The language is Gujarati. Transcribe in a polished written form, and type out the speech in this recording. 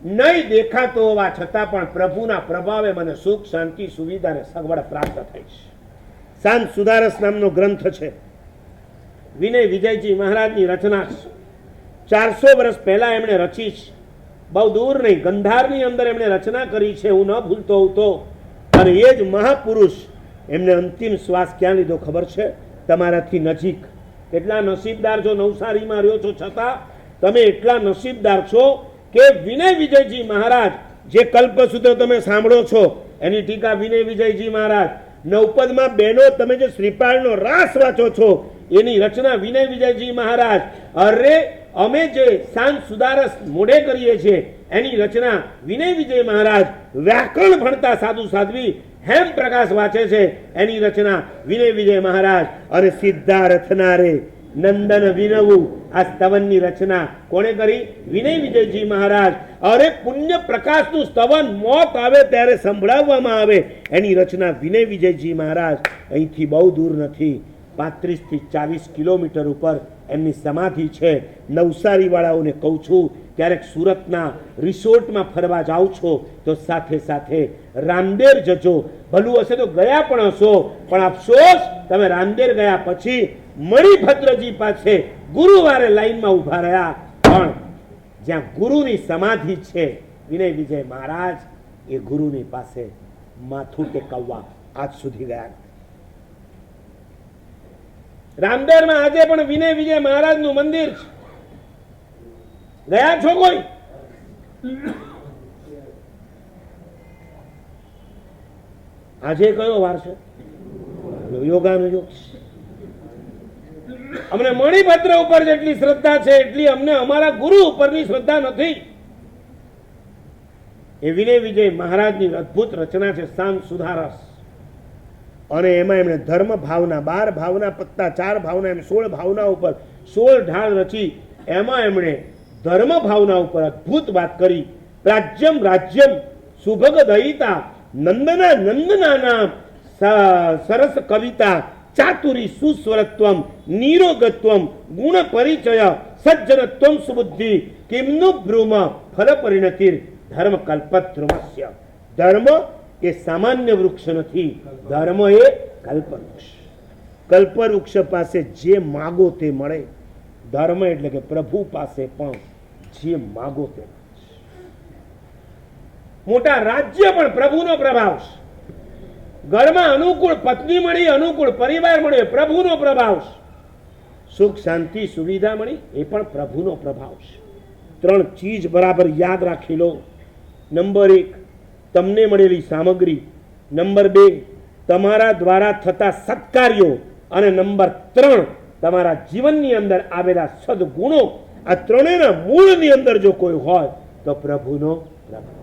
નહીં દેખાતો હોવા છતાં પણ પ્રભુના પ્રભાવે મને સુખ, શાંતિ, સુવિધા અને સગવડ પ્રાપ્ત થઈ છે. શાંત સુધારસ નામનો ગ્રંથ છે, વિનય વિજયજી મહારાજની રચના. 400 વર્ષ પહેલા એમણે રચી છે. બહુ દૂર નહીં, ગંધારની અંદર એમણે રચના કરી છે, હું ન ભૂલતો હોઉં તો. અને એ જ મહાપુરુષ એમને અંતિમ શ્વાસ ક્યાં લીધો ખબર છે? તમારાથી નજીક. કેટલા નસીબદાર છો, નવસારીમાં રહ્યો છો છતાં તમે એટલા નસીબદાર છો કે વિનય વિજયજી મહારાજ, જે કલ્પસૂત્ર તમે સાંભળો છો એની ટીકા વિનય વિજયજી મહારાજ, નવપદમાં બહેનો તમે જે શ્રીપાળનો રાસ વાંચો છો એની રચના વિનય વિજયજી મહારાજ. અરે અમે જે શાંત સુધારસ મોઢે કરીએ છીએ એની રચના વિનય વિજય મહારાજ. વ્યાકરણ ભણતા સાધુ સાધ્વી હેમ પ્રકાશ વાંચે છે એની રચના વિનય વિજય મહારાજ. અને સિદ્ધાર્થના રે નંદન વિનવું આ સ્તવનની રચના કોણે કરી? વિનય વિજયજી મહારાજ. અરે પુણ્ય પ્રકાશનું સ્તવન મોત આવે ત્યારે સંભળાવવામાં આવે એની રચના વિનય વિજયજી મહારાજ. અહીંથી બહુ દૂર નથી, 35 થી 40 કિલોમીટર ઉપર એમની સમાધિ છે. નવસારી વાળાઓને કહું છું, ક્યારેક સુરતના રિસોર્ટમાં ફરવા જાઓ છો તો સાથે સાથે રાંદેર જજો. ભલું હશે તો ગયા પણ હશો, પણ અફસોસ તમે રાંદેર ગયા પછી મણિભદ્રજી પાસે ગુરુવારે લાઈનમાં ઉભા રહ્યા, પણ જ્યાં ગુરુની સમાધિ છે વિનય વિજય મહારાજ, એ ગુરુની પાસે માથું ટેકવવા આજ સુધી ગયા. રામદેરમાં આજે પણ વિનય વિજય મહારાજનું મંદિર છે. ગયા છો કોઈ? આજે કયો વાર છે? યોગાનો યોગ. અમને મણિભદ્ર ઉપર જેટલી શ્રદ્ધા છે એટલી અમને અમારા ગુરુ ઉપરની શ્રદ્ધા નથી. એ વિનય વિજય મહારાજની અદ્ભુત રચના છે શાંત સુધારસ. અને એમાં એમણે ધર્મ ભાવના 12 ભાવના પત્તા 4 ભાવના એમ 16 ભાવના ઉપર 16 ઢાળ રચી. એમાં એમણે ધર્મ ભાવના ઉપર અદ્ભુત વાત કરી. પ્રાજ્યમ રાજ્યમ સુભગ દયિતા નંદના નંદના નામ સરસ કવિતા ચાતુરી સુસ્વરત્વમ નિરોગત્વમ ગુણ પરિચય સજ્જનત્વમ સુબુદ્ધિ કિમનુ બ્રૂમ ફલ પરિણતિર ધર્મ કલ્પદ્રુમસ્ય. ધર્મ એ સામાન્ય વૃક્ષ નથી, ધર્મ એ કલ્પવૃક્ષ. કલ્પવૃક્ષ પાસે જે માગો તે મળે. ધર્મ એટલે કે પ્રભુ પાસે પણ જે માગો તે. મોટા રાજ્ય પણ પ્રભુનો પ્રભાવ છે. ઘરમાં અનુકૂળ પત્ની મળી, અનુકૂળ પરિવાર મળ્યો, પ્રભુનો પ્રભાવ છે. સુખ શાંતિ સુવિધા મળી, એ પણ પ્રભુનો પ્રભાવ છે. 3 ચીજ બરાબર યાદ રાખી લો. નંબર 1 તમને મળેલી સામગ્રી, નંબર 2 તમારા દ્વારા થતા સત્કાર્યો, અને નંબર 3 તમારા જીવનની અંદર આવેલા સદગુણો. આ ત્રણેયના મૂળની અંદર જો કોઈ હોય તો પ્રભુનો પ્રભાવ.